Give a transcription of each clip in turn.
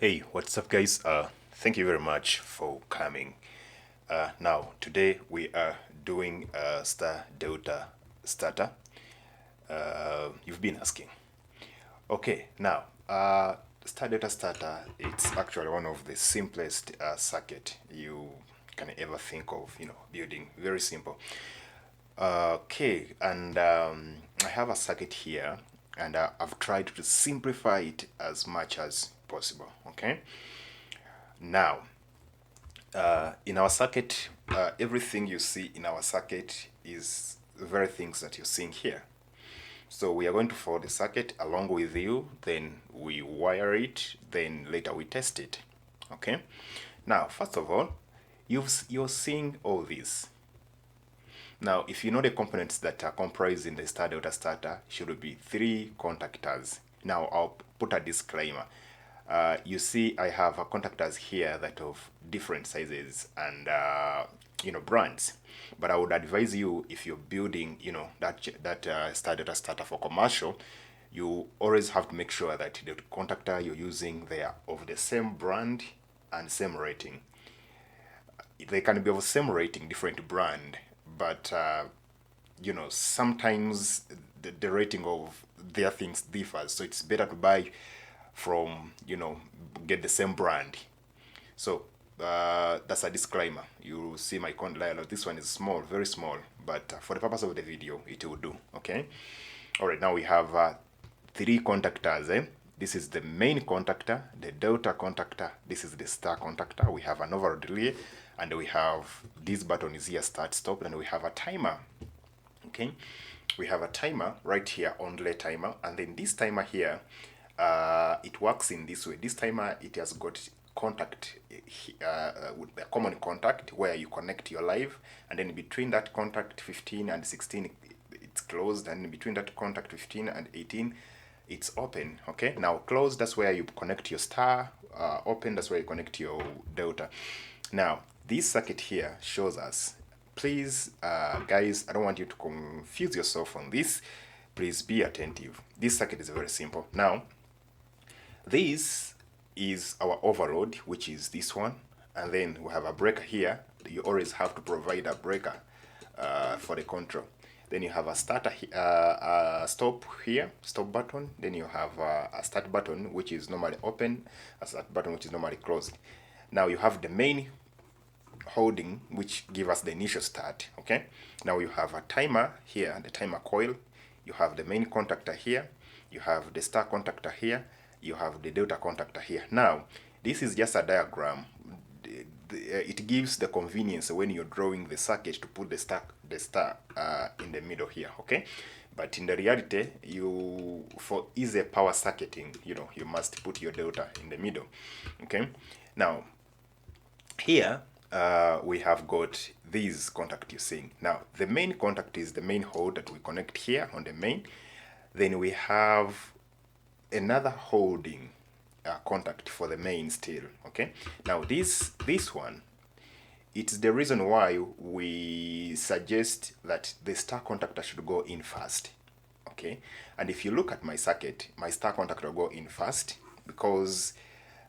Hey, what's up guys? Thank you very much for coming. Now, today we are doing a star delta starter. You've been asking. Okay, now, star delta starter, it's actually one of the simplest circuit you can ever think of, building. Very simple. Okay, and I have a circuit here, and I've tried to simplify it as much as possible, okay? Now, in our circuit, everything you see in our circuit is the very things that you're seeing here. So we are going to follow the circuit along with you, then we wire it, then later we test it. Okay? Now, first of all, you're seeing all this. Now, if you know the components that are comprised in the star delta starter, should be 3 contactors. Now, I'll put a disclaimer. You see I have contactors here that of different sizes and brands, but I would advise you, if you're building that star delta starter for commercial, you always have to make sure that the contactor you're using, they are of the same brand and same rating. They can be of the same rating, different brand, but sometimes the rating of their things differs, so it's better to buy from, get the same brand. So that's a disclaimer. You see my contact, this one is small, very small, but for the purpose of the video, it will do, okay? All right, now we have 3 contactors. This is the main contactor, the delta contactor, this is the star contactor. We have an overload relay, and we have this button is here, start, stop, and we have a timer, okay? We have a timer right here, on delay timer, and then this timer here, it works in this way. This timer, it has got contact with a common contact where you connect your live, and then between that contact 15 and 16 it's closed, and between that contact 15 and 18 it's open. Okay, now closed, that's where you connect your star. Open, that's where you connect your delta. Now this circuit here shows us, please guys, I don't want you to confuse yourself on this. Please be attentive. This circuit is very simple. Now this is our overload, which is this one, and then we have a breaker here. You always have to provide a breaker for the control. Then you have a starter, stop here, stop button. Then you have a start button, which is normally open, a start button, which is normally closed. Now you have the main holding, which give us the initial start. Okay, now you have a timer here, the timer coil. You have the main contactor here, you have the star contactor here, you have the delta contactor here. Now this is just a diagram. It gives the convenience when you're drawing the circuit to put the star in the middle here, okay? But in the reality, for easy power circuiting, you must put your delta in the middle, okay? Now here we have got these contact you're seeing. Now the main contact is the main hold that we connect here on the main. Then we have another holding contact for the main still, okay? Now this one, it's the reason why we suggest that the star contactor should go in first, okay? And if you look at my circuit, my star contactor will go in first because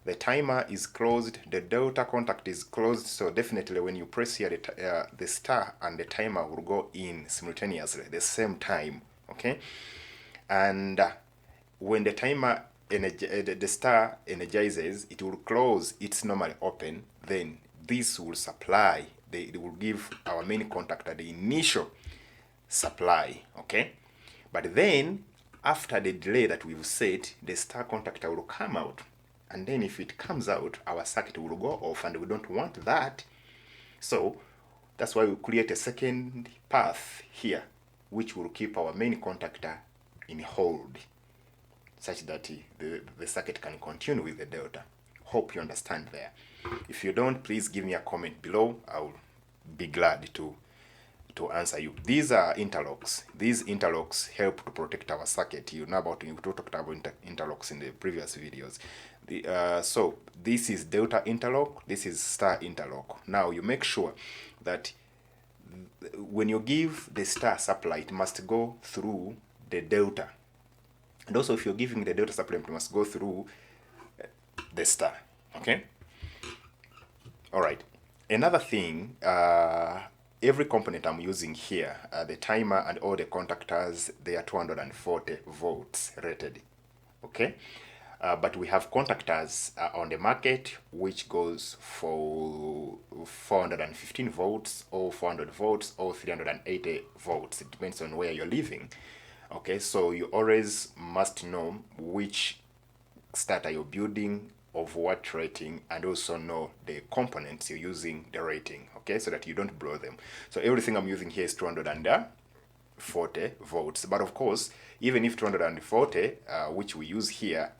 the timer is closed, the delta contact is closed, so definitely when you press here, the star and the timer will go in simultaneously, the same time, okay? And when the timer, the star energizes, it will close, it's normally open, then this will supply, it will give our main contactor the initial supply, okay? But then, after the delay that we've set, the star contactor will come out. And then if it comes out, our circuit will go off, and we don't want that. So that's why we create a second path here, which will keep our main contactor in hold, such that the circuit can continue with the delta. Hope you understand there. If you don't, please give me a comment below. I'll be glad to answer you. These are interlocks. These interlocks help to protect our circuit. You talked about interlocks in the previous videos. So this is delta interlock, this is star interlock. Now you make sure that when you give the star supply, it must go through the delta. And also if you're giving the delta supply, it must go through the star. Okay. All right. Another thing, every component I'm using here, the timer and all the contactors, they are 240 volts rated. Okay. But we have contactors on the market which goes for 415 volts or 400 volts or 380 volts. It depends on where you're living. Okay, so you always must know which starter you're building, of what rating, and also know the components you're using the rating, okay, so that you don't blow them. So everything I'm using here is 240 volts, but of course, even if 240, which we use here,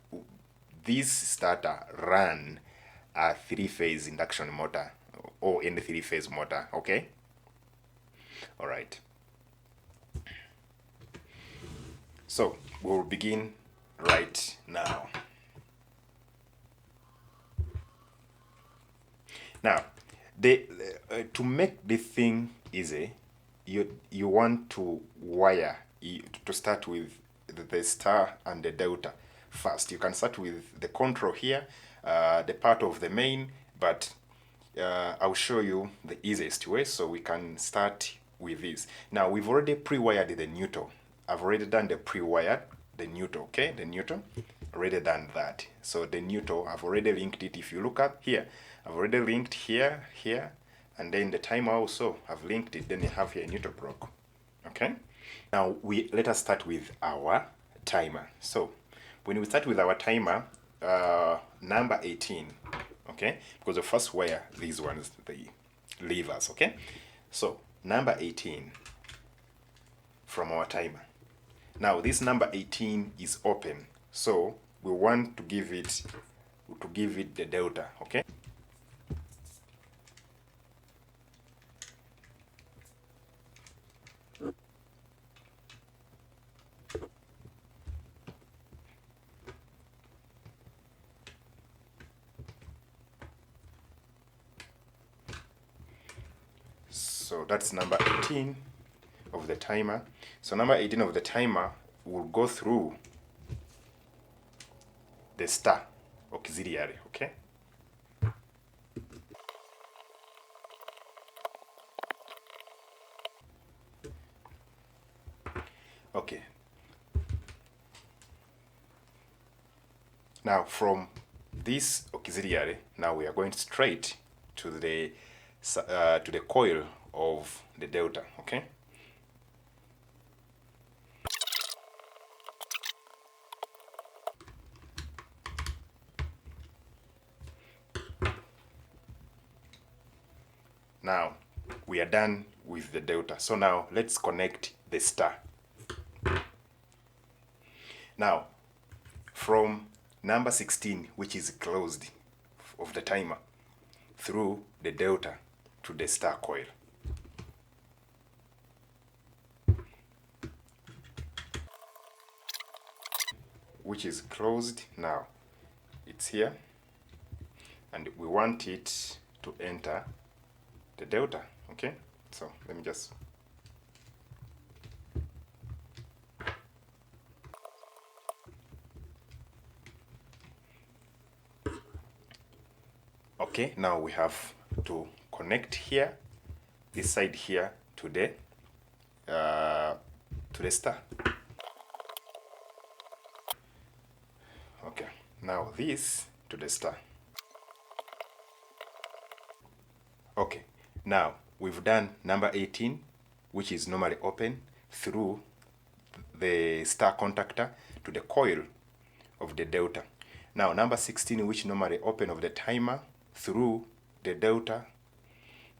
this starter run a 3-phase induction motor or any 3-phase motor, okay. All right, so we'll begin right now. Now, to make the thing easy, you want to wire, to start with the star and the delta first. You can start with the control here, the part of the main, but I'll show you the easiest way, so we can start with this. Now, we've already pre-wired the neutral. I've already done the pre-wired, the neutral, okay? The neutral, already done that. So the neutral, I've already linked it. If you look up here, I've already linked here, and then the timer also, I've linked it. Then you have here neutral block, okay? Now, let us start with our timer. So, when we start with our timer, number 18, okay? Because the first wire, these ones, the levers, okay? So, number 18 from our timer. Now, this number 18 is open, so we want to give it the delta, okay? So that's number 18 of the timer. So number 18 of the timer will go through the star auxiliary, okay? Okay. Now from this auxiliary, now we are going straight to the coil of the delta, okay? Now we are done with the delta. So now let's connect the star. Now from number 16, which is closed of the timer, through the delta to the star coil. Which is closed now. It's here, and we want it to enter the delta, okay? So let me just okay, now we have to connect here, this side here to the star. Okay, now this to the star. Okay, now we've done number 18, which is normally open, through the star contactor to the coil of the delta. Now number 16, which normally open of the timer, through the delta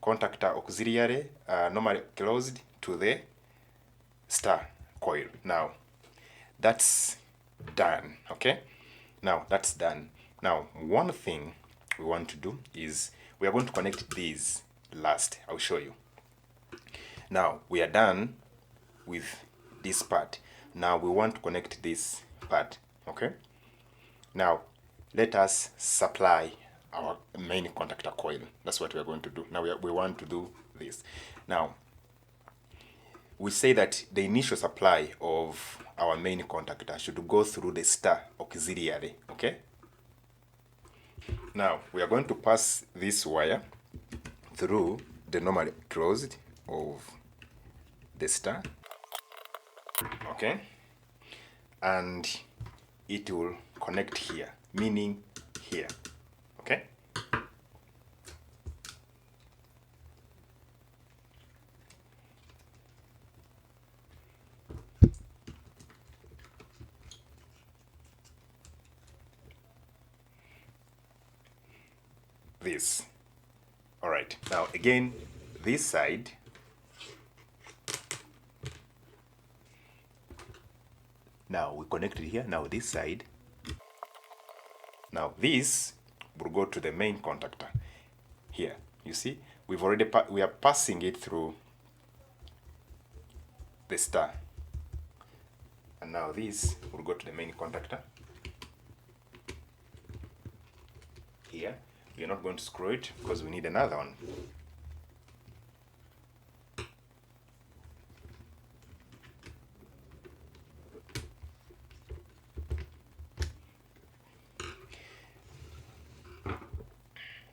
contactor auxiliary, normally closed to the star coil. Now that's done, okay? Now that's done. Now one thing we want to do is we are going to connect these last. I'll show you. Now we are done with this part. Now we want to connect this part, okay? Now let us supply our main contactor coil. That's what we are going to do. Now we want to do this. Now we say that the initial supply of our main contactor should go through the star auxiliary, okay? Now we are going to pass this wire through the normally closed of the star, okay, and it will connect here, meaning here, okay. This. All right, now again, this side, now we connected here. Now this side, now this will go to the main contactor here. You see, we've already we are passing it through the star, and now this will go to the main contactor here. We are not going to screw it because we need another one.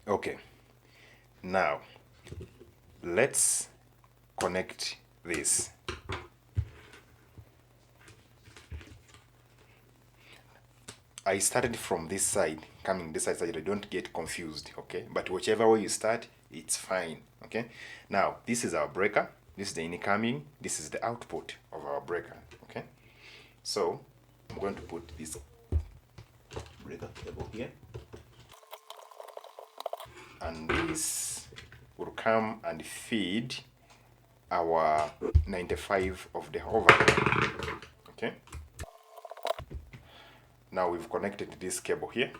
Okay, now let's connect this. I started from this side, coming this side so that I don't get confused, okay? But whichever way you start, it's fine, okay? Now, this is our breaker. This is the incoming. This is the output of our breaker, okay? So, I'm going to put this breaker cable here. And this will come and feed our 95 of the overload, okay? Now we've connected this cable here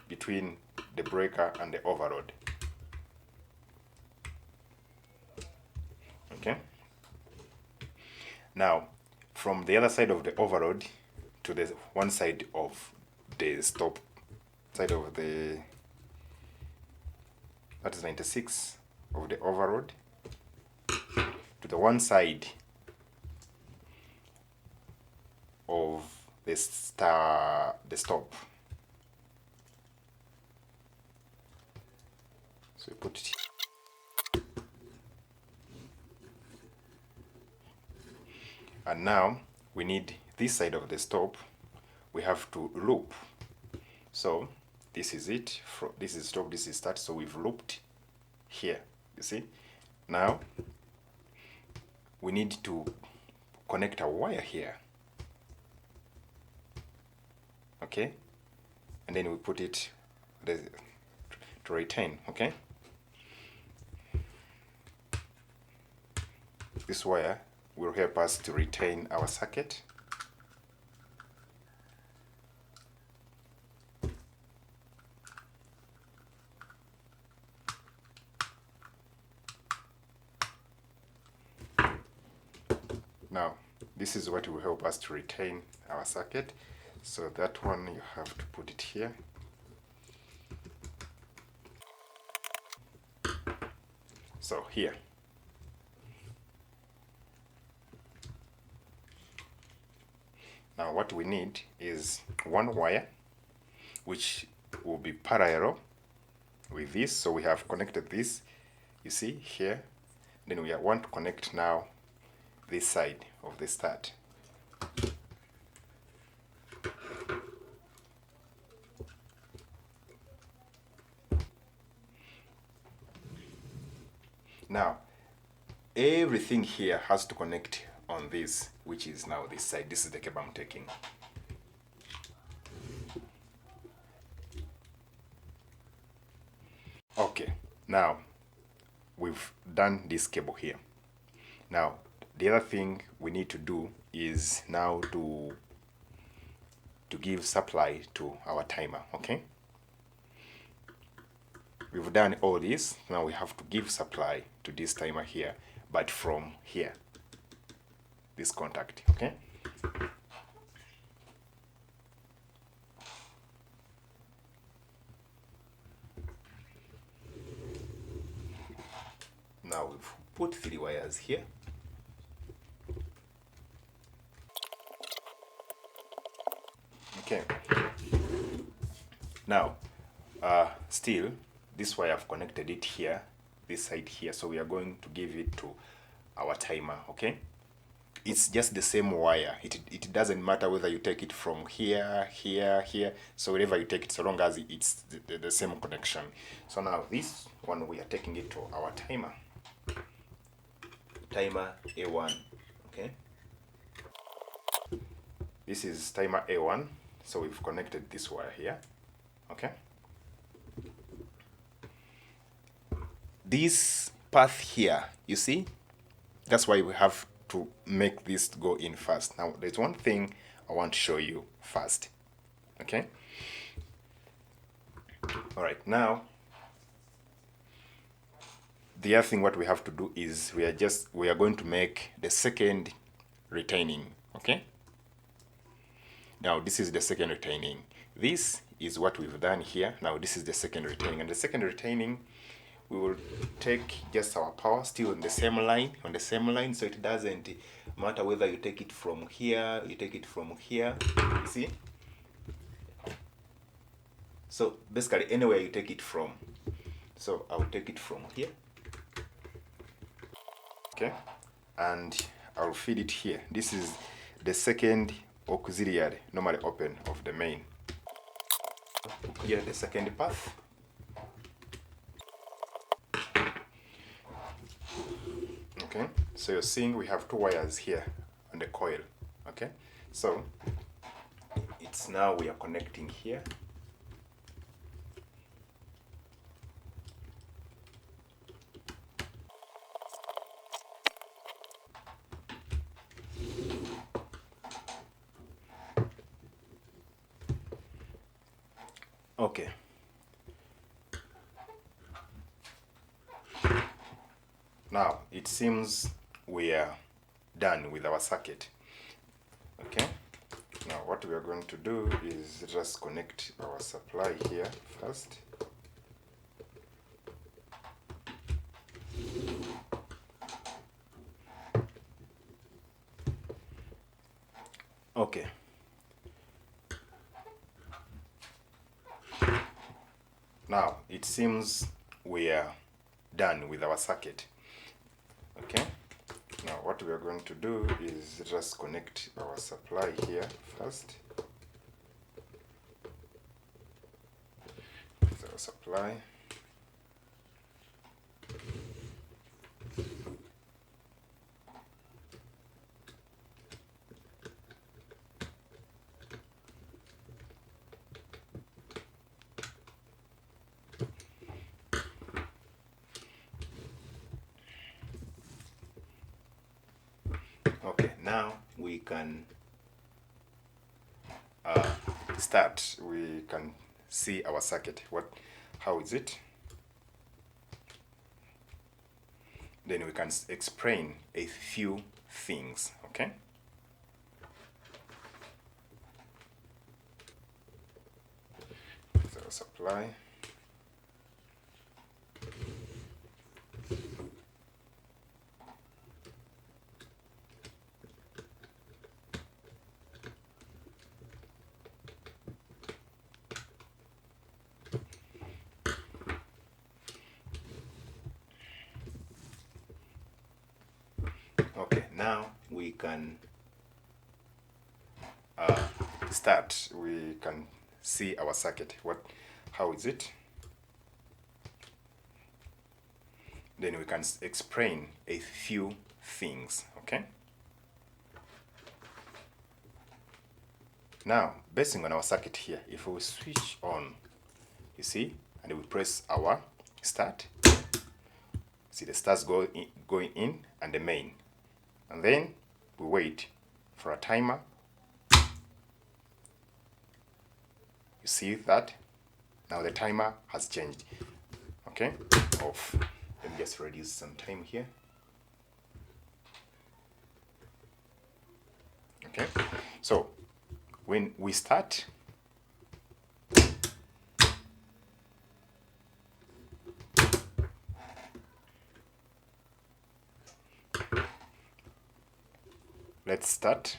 between the breaker and the overload. Okay. Now, from the other side of the overload to the one side of the stop, side of the, that is 96 of the overload, to the one side of the stop. So we put it here. And now we need this side of the stop. We have to loop. So this is it. This is stop, this is start. So we've looped here. You see? Now we need to connect a wire here. Okay, and then we put it to retain. Okay, this wire will help us to retain our circuit. Now this is what will help us to retain our circuit. So that one you have to put it here. So here. Now what we need is one wire which will be parallel with this. So we have connected this, you see here. Then we want to connect now this side of the start. Now, everything here has to connect on this, which is now this side. This is the cable I'm taking. Okay, now we've done this cable here. Now, the other thing we need to do is now to give supply to our timer, okay? We've done all this. Now we have to give supply to this timer here, but from here, this contact, okay? Now we've put 3 wires here. Okay. Now, Still, this wire I've connected it here, this side here, so we are going to give it to our timer. Okay, it's just the same wire. It doesn't matter whether you take it from here, so wherever you take it, so long as it's the same connection. So now this one, we are taking it to our timer A1. Okay, this is timer A1, so we've connected this wire here. Okay, this path here, you see, that's why we have to make this go in first. Now there's one thing I want to show you first. Okay, all right, now the other thing what we have to do is we are going to make the second retaining. Okay, now this is the second retaining. This is what we've done here. Now this is the second retaining, and the second retaining, we will take just our power still on the same line, so it doesn't matter whether you take it from here, you see. So basically anywhere you take it from. So I'll take it from here. Okay, and I'll feed it here. This is the second auxiliary, normally open, of the main. Here the second path. Okay, so you're seeing we have two wires here on the coil. Okay, so it's now we are connecting here. Okay, now it seems we are done with our circuit. Okay, now what we are going to do is just connect our supply here first. Okay, now it seems we are done with our circuit. Okay, now what we are going to do is just connect our supply here first. With our supply. Okay, now we can start. We can see our circuit. How is it? Then we can explain a few things. Okay. So supply. Okay, now we can start. We can see our circuit. How is it? Then we can explain a few things. Okay. Now, basing on our circuit here, if we switch on, you see, and we press our start, see the stars going in and the main. And then we wait for a timer. You see that? Now the timer has changed. Okay, off. Let me just reduce some time here. Okay, so when we start, let's start.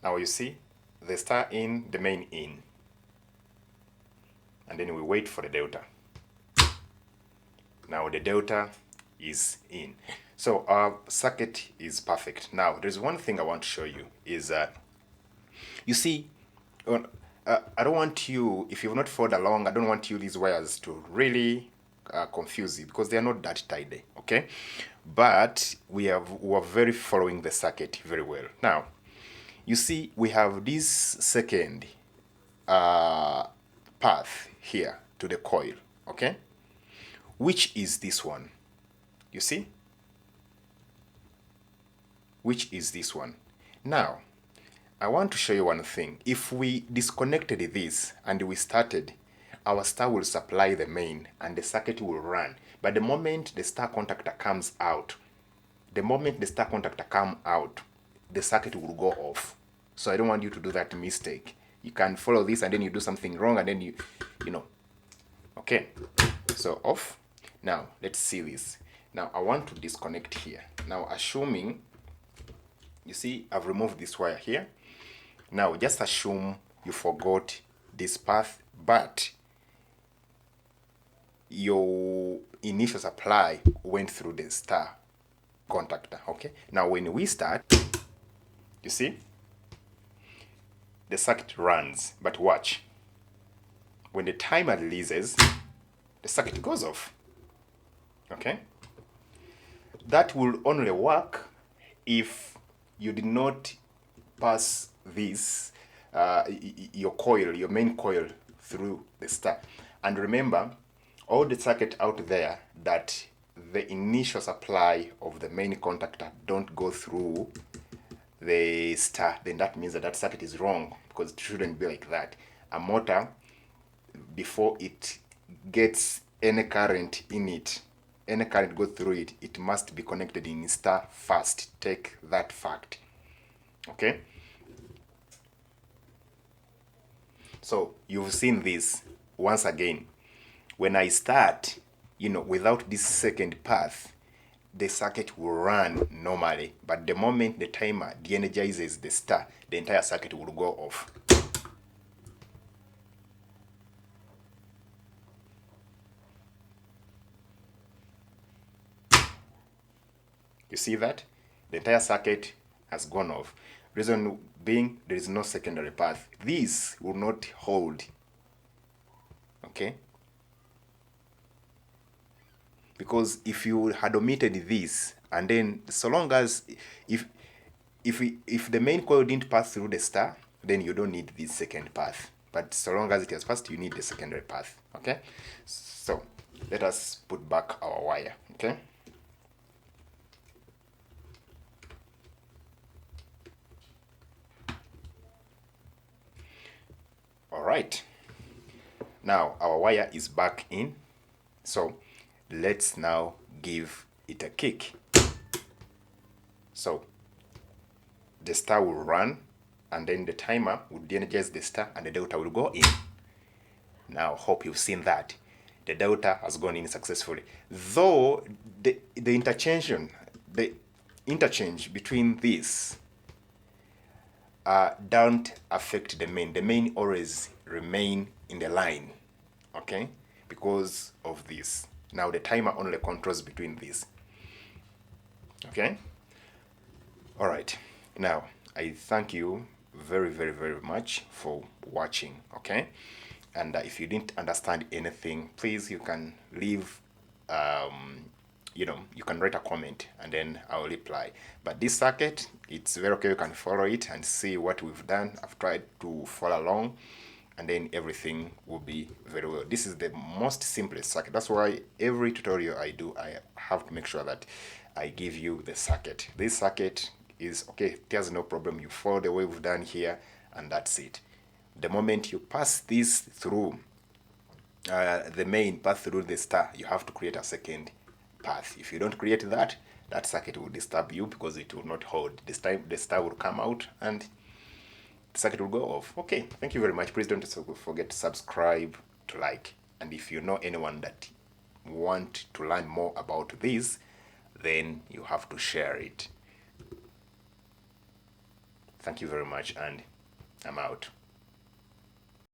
Now you see the star in, the main in. and then we wait for the delta. Now the delta is in. So our circuit is perfect. Now there's one thing I want to show you is you see, I don't want you, if you've not followed along, I don't want you these wires to really confuse you, because they are not that tidy, okay? But we are very following the circuit very well. Now, you see, we have this second path here to the coil, okay? Which is this one, you see? Which is this one. Now, I want to show you one thing. If we disconnected this and we started, our star will supply the main and the circuit will run. But the moment the star contactor comes out, the circuit will go off. So I don't want you to do that mistake. You can follow this and then you do something wrong and then you know. Okay, so off. Now, let's see this. Now, I want to disconnect here. Now, assuming, you see, I've removed this wire here. Now, just assume you forgot this path, but your initial supply went through the star contactor, okay? Now, when we start, you see, the circuit runs, but watch. When the timer releases, the circuit goes off, okay? That will only work if you did not pass this, your coil, your main coil, through the star. And remember, all the circuit out there that the initial supply of the main contactor don't go through the star, then that means that that circuit is wrong, because it shouldn't be like that. A motor, before it gets any current in it, any current goes through it, it must be connected in star first. Take that fact, okay? So you've seen this once again. When I start, you know, without this second path, the circuit will run normally. But the moment the timer de-energizes the star, the entire circuit will go off. You see that? The entire circuit has gone off. Reason being, there is no secondary path. This will not hold, okay? Because if you had omitted this, and then so long as if the main coil didn't pass through the star, then you don't need this second path. But so long as it has passed, you need the secondary path, okay? So let us put back our wire, okay? All right, now our wire is back in, so let's now give it a kick. So the star will run, and then the timer will de-energize the star and the delta will go in. Now, hope you've seen that. The delta has gone in successfully. Though the interchange between these don't affect the main. The main always remain in the line, okay? Because of this. Now the timer only controls between these, okay? All right. Now I thank you very, very, very much for watching, okay? And if you didn't understand anything, please, you can leave you know, you can write a comment and then I'll reply. But this circuit, it's very okay. You can follow it and see what we've done. I've tried to follow along, and then everything will be very well. This is the most simplest circuit. That's why every tutorial I do, I have to make sure that I give you the circuit. This circuit is okay. There's no problem. You follow the way we've done here, and that's it. The moment you pass this through the main path through the star, you have to create a second path. If you don't create that, that circuit will disturb you because it will not hold. This time the star will come out and the circuit will go off. Okay, thank you very much. Please don't forget to subscribe, to like, and if you know anyone that want to learn more about this, then you have to share it. Thank you very much, and I'm out.